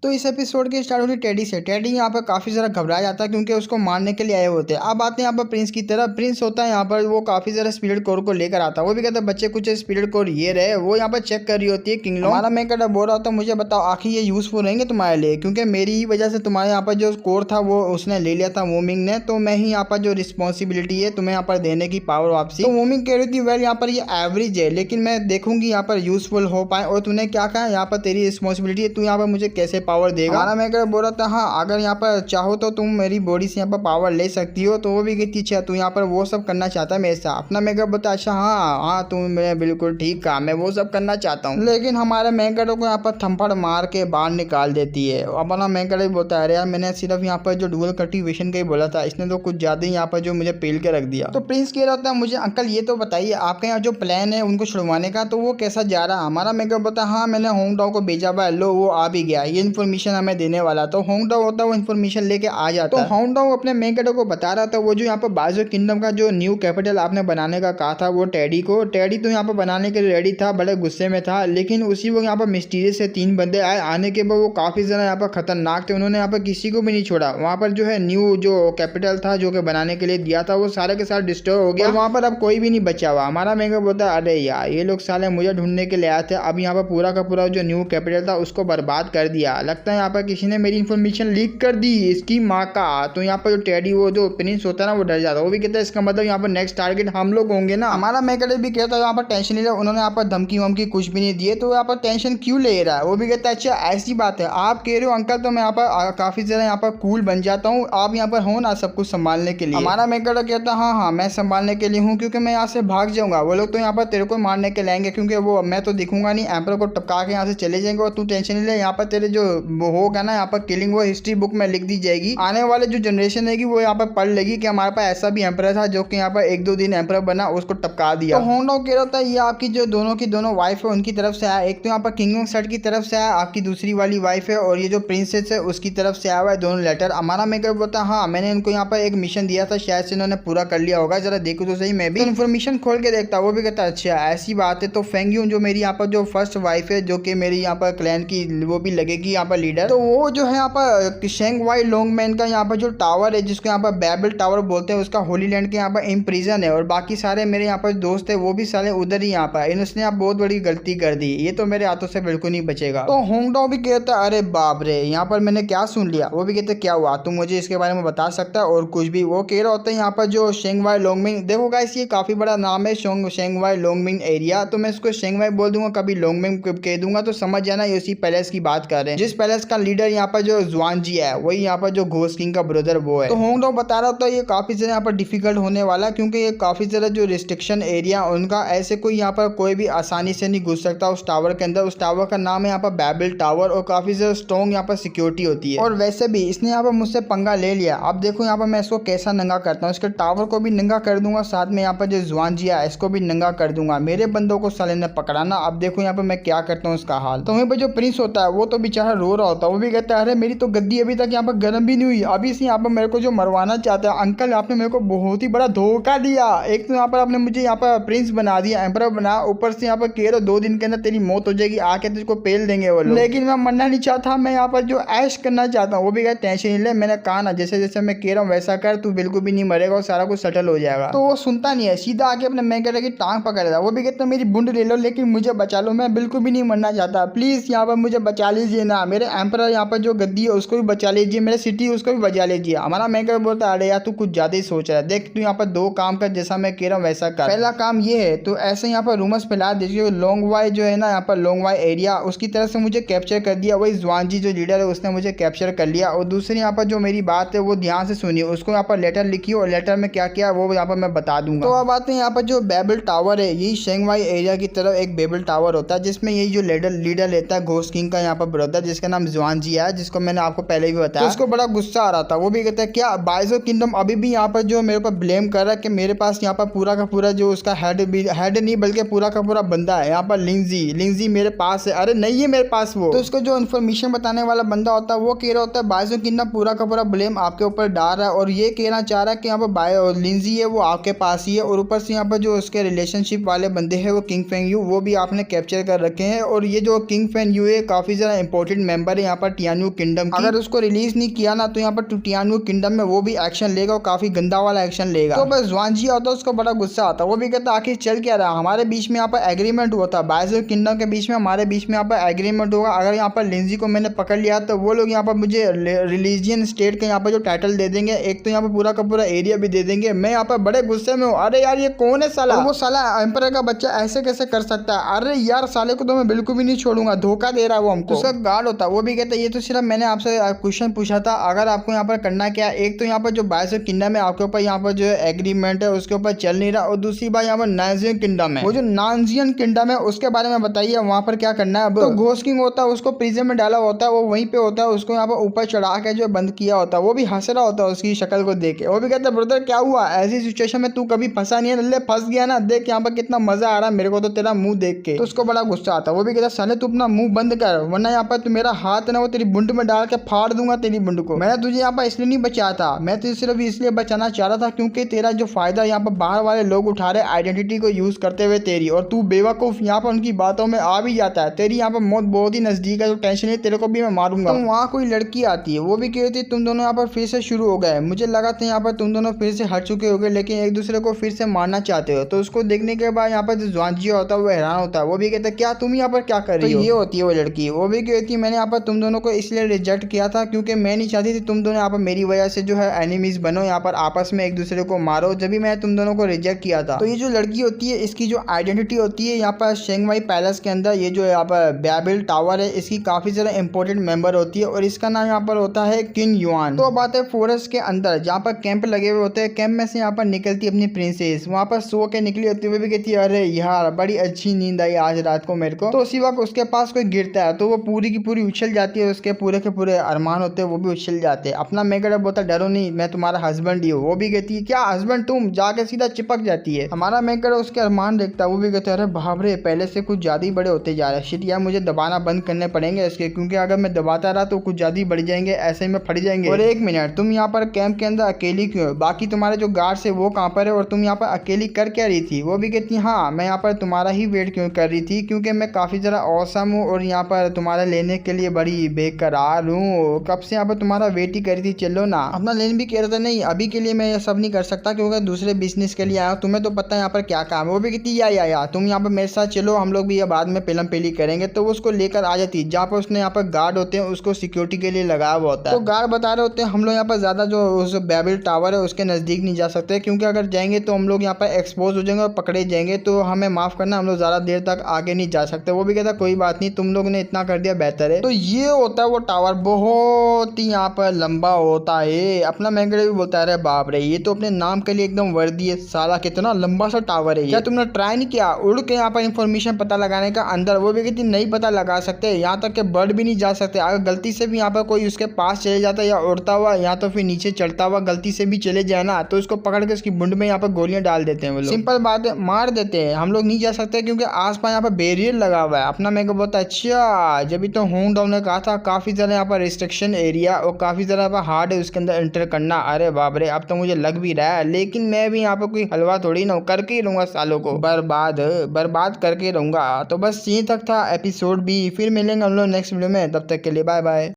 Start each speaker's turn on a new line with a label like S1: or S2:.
S1: तो इस एपिसोड की स्टार्ट होती टेडी से। टेडी यहाँ पर काफ़ी ज़्यादा घबरा जाता है क्योंकि उसको मारने के लिए आए होते हैं। अब आते हैं यहाँ पर प्रिंस की तरफ। प्रिंस होता है यहाँ पर, वो काफ़ी ज़्यादा स्पिरिट कोर को लेकर आता है। वो भी कहता है बच्चे कुछ स्पिरिट कोर ये रहे। वो यहाँ पर चेक कर रही होती है किंगलोंग। हमारा मैं कहता बोल रहा होता मुझे बताओ आखिर ये यूज़फुल रहेंगे तुम्हारे लिए, क्योंकि मेरी ही वजह से तुम्हारे यहाँ पर जो कोर था वो उसने ले लिया था वोमिंग ने, तो मैं ही यहाँ पर जो रिस्पॉन्सिबिलिटी है तुम्हें यहाँ पर देने की पावर वापसी। तो वोमिंग कह रही थी वेल यहाँ पर ये एवरेज है, लेकिन मैं देखूंगी यहाँ पर यूजफुल हो पाए। और तूने क्या कहा यहाँ पर तेरी रिस्पॉन्सिबिलिटी है, तू यहाँ पर मुझे कैसे पावर देगा। हमारा मैं बोल रहा था हाँ अगर यहाँ पर चाहो तो तुम मेरी बॉडी से यहाँ पर पावर ले सकती हो। तो वो भी कहती अच्छा तू यहाँ पर वो सब करना चाहता है मेरे साथ। अपना मेकअप बता अच्छा हाँ हाँ तुम मैं बिल्कुल ठीक कहा, मैं वो सब करना चाहता हूँ। लेकिन हमारे मैंकड़ो को यहाँ पर थप्पड़ मार के बाहर निकाल देती है। अपना मैंकड़ भी बोलता है अरे यार मैंने सिर्फ यहाँ पर जो डुअल कल्टीवेशन का ही बोला था, इसने तो कुछ ज़्यादा ही यहाँ पर जो मुझे पेल के रख दिया। तो प्रिंस कह रहा होता है मुझे अंकल ये तो बताइए आपके यहाँ जो प्लान है उनको छुड़वाने का तो वो कैसा जा रहा। हमारा मेकअप बोलता है हाँ मैंने होंगडाओ को भेजा हुआ, लो वो आ भी गया, ये इन्फॉर्मेशन हमें देने वाला। तो होंगडाओ होता है वो इन्फॉर्मेशन लेके आ जाता है। तो होंगडाओ अपने मेकअप को बता रहा था वो जो यहाँ पर बाजू किंगडम का जो न्यू कैपिटल आपने बनाने का कहा था वो टेडी को। टेडी तो यहाँ पर बनाने के लिए रेडी था, बड़े गुस्से में था, लेकिन उसी वक्त यहाँ पर मिस्टीरियस से 3 बंदे आए। आने के बाद वो काफ़ी ज़्यादा यहाँ पर खतरनाक थे, उन्होंने यहाँ पर किसी को भी नहीं छोड़ा। वहाँ पर जो है न्यू जो कैपिटल था जो कि बनाने के लिए दिया था वो सारे के साथ डिस्ट्रॉय हो गया। वहाँ पर अब कोई भी नहीं बचा हुआ। हमारा मेकअप बोलता है अरे यार ये लोग साले मुझे ढूंढने के लिए आए थे, अब यहाँ पर पूरा का पूरा जो न्यू कैपिटल था उसको बर्बाद कर दिया। लगता है यहाँ पर किसी ने मेरी इन्फॉर्मेशन लीक कर दी इसकी माँ का। तो यहाँ पर जो टेडी वो जो प्रिंस होता है ना वो डर जाता है। वो भी कहता है इसका मतलब यहाँ पर नेक्स्ट टारगेट हम लोग होंगे ना। हमारा मेकअप भी कहता है यहाँ पर टेंशन नहीं ले, उन्होंने यहाँ पर धमकी वमकी कुछ भी नहीं दिए, तो यहाँ पर टेंशन क्यों ले रहा है। वो भी कहता है अच्छा ऐसी बात है आप कह रहे हो अंकल, तो मैं यहाँ पर काफ़ी ज़्यादा यहाँ पर कूल बन जाता हूँ, आप यहाँ पर हो ना सब कुछ संभालने के लिए। हमारा मेकअप कहता है हाँ हाँ मैं संभालने के लिए हूँ, क्योंकि मैं यहाँ से भाग जाऊँगा, वो लोग तो यहाँ पर तेरे को मारने के लाएंगे, क्योंकि वो मैं तो दिखूंगा नहीं, एम्पर को टपका के यहाँ से चले जाएंगे। और तू टेंशन नहीं ले, यहाँ पर तेरे जो होगा ना यहाँ पर किलिंग वो हिस्ट्री बुक में लिख दी जाएगी। आने वाले जो जनरेशन रहेगी वो यहाँ पर पढ़ लेगी कि हमारे पास ऐसा भी एम्पर था जो कि यहाँ पर 1-2 दिन एम्पर बना उसको टपका दिया। तो होंगडाओ कह रहा था ये आपकी जो दोनों की दोनों वाइफ है उनकी तरफ से आया, एक तो यहाँ पर किंगडम सेट की तरफ से आया, आपकी दूसरी वाली वाइफ है, और ये जो प्रिंसेस है उसकी तरफ से आया हुआ है दोनों लेटर। हमारा मेकअप बोलता हाँ मैंने इनको यहाँ पर एक मिशन दिया था, शायद से इन्होंने पूरा कर लिया होगा, जरा देखो तो सही। मैं भी इन्फॉर्मेशन खोल के देखता। वो भी कहता अच्छा ऐसी बात है। तो फेंग्यू जो मेरी यहाँ पर जो फर्स्ट वाइफ है जो कि मेरी यहाँ पर क्लैन की वो भी लगेगी यहाँ पर लीडर, तो वो जो है यहाँ पर शेंगवाई लोंगमैन का यहाँ पर जो टावर है जिसको यहाँ पर बैबल टावर बोलते हैं उसका होली लैंड के यहाँ पर इम्प्रिजन है, और बाकी सारे मेरे यहाँ पर दोस्त है वो भी सारे उधर ही यहाँ पर। इन्होंने आप बहुत बड़ी गलती कर दी, ये तो मेरे हाथों से बिल्कुल नहीं बचेगा। तो होंगडाओ भी कहता है अरे बाप रे यहाँ पर मैंने क्या सुन लिया। वो भी कहते क्या हुआ तुम मुझे इसके बारे में बता सकता है और कुछ भी। वो कह रहा होता है यहाँ पर जो शेंगवाई लोंगमिंग, देखो गाइस ये काफ़ी बड़ा नाम है शेंगवाई लोंगमिंग एरिया, तो मैं इसको शेंगवाई बोल दूंगा, कभी लोंगमिंग कह दूंगा तो समझ जाना ये उसी पैलेस की बात कर रहे हैं जिस पैलेस का लीडर यहाँ पर जो जुआनजी है वही यहाँ पर जो घोस्ट किंग का ब्रदर वो है। तो होंगडाओ बता रहा होता है ये काफ़ी ज़्यादा यहाँ पर डिफिकल्ट होने वाला, क्योंकि ये काफ़ी ज़्यादा जो रिस्ट्रिक्शन एरिया उनका, ऐसे कोई यहाँ पर कोई भी आसानी से नहीं घुस सकता उस टावर के अंदर। उस टावर का नाम है यहाँ पर बैबल टावर, और काफ़ी ज़्यादा स्ट्रॉन्ग यहाँ पर सिक्योरिटी होती है। और वैसे भी इसने यहाँ पर मुझसे पंगा ले लिया, अब देखो यहाँ पर मैं इसको कैसा नंगा करता हूँ। इसके टावर को भी नंगा कर दूंगा, साथ में यहाँ पर जो जुआनजी है इसको भी नंगा कर दूंगा। मेरे बंदों को साले ने पकड़ाना, अब देखो यहाँ पर मैं क्या करता हूँ इसका हाल। तो वहीं पर जो प्रिंस होता है वो तो बेचारा रो रहा होता है। वो भी कहता है अरे मेरी तो गद्दी अभी तक यहाँ पर गर्म भी नहीं हुई, अभी से यहाँ पर मेरे को जो मरवाना चाहता है। अंकल आपने मेरे को बहुत ही बड़ा धोखा दिया, एक तो यहाँ पर आपने मुझे यहाँ पर प्रिंस बना दिया, एम्परर बना, ऊपर से यहाँ पर कह रहे 2 दिन के अंदर तेरी मौत हो जाएगी, आके तुझको पेल देंगे वो लोग। लेकिन मैं मरना नहीं चाहता, मैं यहाँ पर जो ऐश करना चाहता हूँ। वो भी कहते टेंशन नहीं ले, मैंने कहा ना जैसे जैसे मैं कह रहा हूँ वैसा कर, तू बिल्कुल भी नहीं मरेगा और सारा कुछ सेटल हो जाएगा। तो वो सुनता नहीं है, सीधा आके अपने मैकेटर की टांग पकड़ रहा है। वो भी कहते मेरी बूंद ले लो लेकिन मुझे बचा लो, मैं बिल्कुल भी नहीं मरना चाहता, प्लीज यहाँ पर मुझे बचा लीजिए ना, मेरे एम्परर यहाँ पर जो गद्दी है उसको भी बचा लीजिए, मेरे सिटी उसको भी बचा लीजिए। हमारा मैकेटर बोलता है अरे यार तू कुछ ज्यादा ही सोच रहा है, देख तू यहाँ पर 2 काम कर जैसा मैं कह रहा हूँ वैसा कर। पहला काम ये है तो ऐसे यहाँ पर रूमर्स फैला दीजिए, लोंगवाई जो है ना यहाँ पर लोंगवाई एरिया उसकी तरफ से मुझे कैप्चर कर दिया, वही जुआनजी जो लीडर है उसने मुझे कैप्चर कर लिया। और दूसरी यहाँ पर जो मेरी बात है वो ध्यान से सुनिए, उसको यहाँ पर लेटर लिखिए और लेटर में क्या किया वो यहाँ पर मैं बता दूंगा। तो अब आते हैं यहाँ पर जो बैबल टावर है, यही शेंगवाई एरिया की तरफ एक बैबल टावर होता है जिसमें यही जो लीडर लेता है घोस्ट किंग का यहाँ पर ब्रदर जिसका नाम जुआनजी है, जिसको मैंने आपको पहले भी बताया। तो उसको बड़ा गुस्सा आ रहा था। वो भी कहता है क्या बाइजो किंगडम अभी भी यहाँ पर जो मेरे को ब्लेम कर रहा है कि मेरे पास यहाँ पर पूरा का पूरा जो उसका हेड नहीं बल्कि पूरा का पूरा बंदा है यहाँ पर लिंजी मेरे पास है। अरे नहीं है मेरे पास वो। तो उसको जो इन्फॉर्मेशन बताने वाला बंदा होता है वो कह रहा होता है बाइजो किंगडम पूरा का पूरा ब्लेम आपके ऊपर डाल रहा है और ये कहना चाह रहा है कि यहाँ पर लिंजी है वो आपके पास ही है, और ऊपर से यहाँ पर जो उसके रिलेशनशिप वाले बंदे हैं वो किंग फेंग यू वो भी आपने कैप्चर कर रखे हैं। और ये जो किंग फेंग यू है काफ़ी ज़्यादा इंपॉर्टेंट मेंबर है यहाँ पर टियानु किंगडम की, अगर उसको रिलीज नहीं किया ना तो यहाँ पर टियानु किंगडम में वो भी एक्शन लेगा और काफी गंदा वाला एक्शन लेगा। तो बस जुआनजी आता है, उसको बड़ा गुस्सा आता है। वो भी कहता आखिर चल क्या रहा, हमारे बीच में यहाँ पर एग्रीमेंट हुआ था, बाइजर किंगडम के बीच में हमारे बीच में यहाँ पर एग्रीमेंट होगा, अगर यहाँ पर लिंजी को मैंने पकड़ लिया तो वो लोग यहाँ पर मुझे रिलीजियन स्टेट का यहाँ पर जो टाइटल दे देंगे, एक तो यहाँ पर पूरा का पूरा एरिया भी दे देंगे। मैं यहाँ पर बड़े गुस्से में हूँ। अरे यार ये कौन है साला, वो साला एम्परर का बच्चा ऐसे कैसे कर सकता है, अरे यार साले को तो मैं बिल्कुल भी नहीं छोड़ूंगा, धोखा दे रहा है वो हमको। उसका गार्ड होता है, वो भी कहता है ये तो सिर्फ मैंने आपसे क्वेश्चन पूछा था, अगर आपको यहाँ पर करना क्या, एक तो यहाँ पर जो बाइजर किंगडम है आपके ऊपर यहाँ पर जो एग्रीमेंट है उसके ऊपर चल नहीं रहा, और दूसरी बात यहाँ पर नाजियन किंगडम है, वो जो नाजियन किंगडम है उसके बारे में बताइए वहाँ पर क्या करना है। तो घोस्ट किंग होता है, उसको प्रिजन में डाला होता है, वो वहीं पे होता है, उसको यहाँ पर ऊपर चढ़ा के जो बंद किया होता है, वो भी हंस रहा होता है उसकी शक्ल को देख के। वो भी कहता है ब्रदर क्या हुआ, ऐसी सिचुएशन में तू कभी फंसा नहीं है, नल्ले फंस गया ना, देख यहाँ पर कितना मजा आ रहा है मेरे को तो तेरा मुंह देख के। तो उसको बड़ा गुस्सा आता है। वो भी कहता है साले तू अपना मुंह बंद कर, वरना यहाँ पर तू मेरा हाथ ना वो तेरी बुंड में डाल के फाड़ दूंगा तेरी बुंड को। मैंने तुझे यहाँ पर इसलिए नहीं बचाया था, मैं तुझे सिर्फ इसलिए बचाना चाह रहा था क्योंकि तेरा जो फायदा यहाँ पर बाहर वाले लोग उठा रहे आइडेंटिटी को यूज करते हुए तेरी, और तू बेवकूफ यहाँ पर उनकी बातों में आ भी जाता है, तेरी यहाँ पर मौत बहुत ही नजदीक है, तो टेंशन है, तेरे को भी मैं मारूंगा। तो वहाँ कोई लड़की आती है, वो भी कहती है तुम दोनों यहाँ पर फिर से शुरू हो गए, मुझे लगा था यहाँ पर तुम दोनों फिर से हट चुके हो गए, लेकिन एक दूसरे को फिर से मारना चाहते हो। तो उसको देखने के बाद यहाँ पर जो जुआनजी होता है वो हैरान होता है। वो भी कहता है क्या तुम यहाँ पर क्या कर रही हो। ये होती है वो लड़की, वो भी कहती है मैंने यहाँ पर तुम दोनों को इसलिए रिजेक्ट किया था क्योंकि मैं नहीं चाहती थी तुम दोनों यहाँ पर मेरी वजह से जो है एनिमीज बनो, यहाँ पर आपस में एक दूसरे को मारो, जब भी मैं तुम दोनों को रिजेक्ट किया था। तो ये जो लड़की होती है इसकी जो आइडेंटिटी होती है यहाँ पर शेंगवाई पैलेस के अंदर, ये जो यहाँ पर बैबिल टावर है इसकी काफी ज्यादा इंपॉर्टेंट मेंबर होती है, और इसका नाम यहाँ पर होता है किंग युआन। तो बात है फॉरेस्ट के अंदर जहाँ पर कैंप लगे हुए होते हैं, कैंप में से यहाँ पर निकलती अपनी प्रिंसेस, वहाँ पर सो के निकली होती है। वो भी कहती है अरे यार बड़ी अच्छी नींद आई आज रात को मेरे को। तो उसी वक्त उसके पास कोई गिरता है तो वो पूरी की पूरी उछल जाती है, उसके पूरे के पूरे अरमान होते हैं वो भी उछल जाते हैं। अपना मेकअप बोलता डरो नहीं मैं तुम्हारा हस्बैंड ही हूँ। वो भी कहती है क्या हस्बैंड तुम, जाके सीधा चिपक जाती है। हमारा मेकअप उसके अरमान देखता है, वो भी कहते हैं अरे बाप रे पहले से कुछ ज्यादा ही बड़े होते जा रहे हैं, शिट यार मुझे दबाना बंद करने पड़ेंगे इसके, क्योंकि अगर मैं दबाता रहा तो कुछ ज्यादा ही बढ़ जाएंगे, ऐसे में फट जाएंगे। और एक मिनट तुम यहाँ पर कैंप के अंदर अकेली क्यों हो, बाकी तुम्हारे जो गार्ड्स है वो कहाँ पर है, और तुम यहाँ पर अकेली कर क्या रही थी। वो भी कहती हाँ मैं यहाँ पर तुम्हारा ही वेट क्यों कर रही थी, क्योंकि मैं काफी जरा औसम हूँ और यहाँ पर तुम्हारा लेने के लिए बड़ी बेकरार हूँ, कब से यहाँ पर तुम्हारा वेट ही करी थी, चलो ना। अपना लेन भी कह रहा था नहीं अभी के लिए मैं ये सब नहीं कर सकता क्योंकि दूसरे बिजनेस के लिए आया हूँ, तुम्हें तो पता है यहाँ पर क्या काम है। वो भी कहती या तुम यहाँ पर मेरे साथ चलो, हम लोग भी ये बाद में पेलम पेली करेंगे। तो वो उसको लेकर आ जाती है जहाँ पर उसने यहाँ पर गार्ड होते हैं उसको सिक्योरिटी के लिए लगाया हुआ होता है। तो गार्ड बता रहे होते हैं हम लोग यहाँ पर ज्यादा जो उस बैबिल टावर है उसके नजदीक नहीं जा सकते, क्योंकि अगर जाएंगे तो हम लोग यहाँ पर एक्सपोज हो जाएंगे और पकड़े जाएंगे, तो हमें माफ करना हम लोग ज्यादा देर तक आगे नहीं जा सकते। वो भी कहता कोई बात नहीं तुम लोग ने इतना कर दिया बेहतर है। तो ये होता है वो टावर, बहुत ही यहाँ पर लंबा होता है। अपना मैंगड़े भी बोलता है अरे बाप रे ये तो अपने नाम के लिए एकदम वर्दी है, साला कितना लंबा सा टावर है, क्या तुमने ट्राई नहीं किया उड़ के यहाँ पर इन्फॉर्मेशन पता लगाने का अंदर। वो भी कहती नहीं पता लगा सकते, यहाँ तक के बर्ड भी नहीं जा सकते, अगर गलती से भी यहाँ पर कोई उसके पास चले जाता है या उड़ता हुआ या तो फिर नीचे चढ़ता हुआ गलती से भी चले जाए ना तो उसको पकड़ के उसकी बुंड में यहाँ पर गोलियां डाल देते हैं वो लोग, सिंपल बात है मार देते हैं। हम लोग नहीं जा सकते क्योंकि आसपास यहाँ पर बैरियर लगा हुआ है। अपना मेरे को बहुत अच्छा जब भी तो होम डाउन ने कहा था काफी ज्यादा यहाँ पर रिस्ट्रिक्शन एरिया और काफी ज्यादा हार्ड है उसके अंदर एंटर करना। अरे बाप रे अब तो मुझे लग भी रहा है, लेकिन मैं भी यहाँ पर कोई हलवा थोड़ी ना करके ही रहूंगा, सालों को बर्बाद करके रहूंगा। तो बस यहीं तक था एपिसोड भी, फिर मिलेंगे हम लोग नेक्स्ट वीडियो में, तब तक के लिए बाय बाय।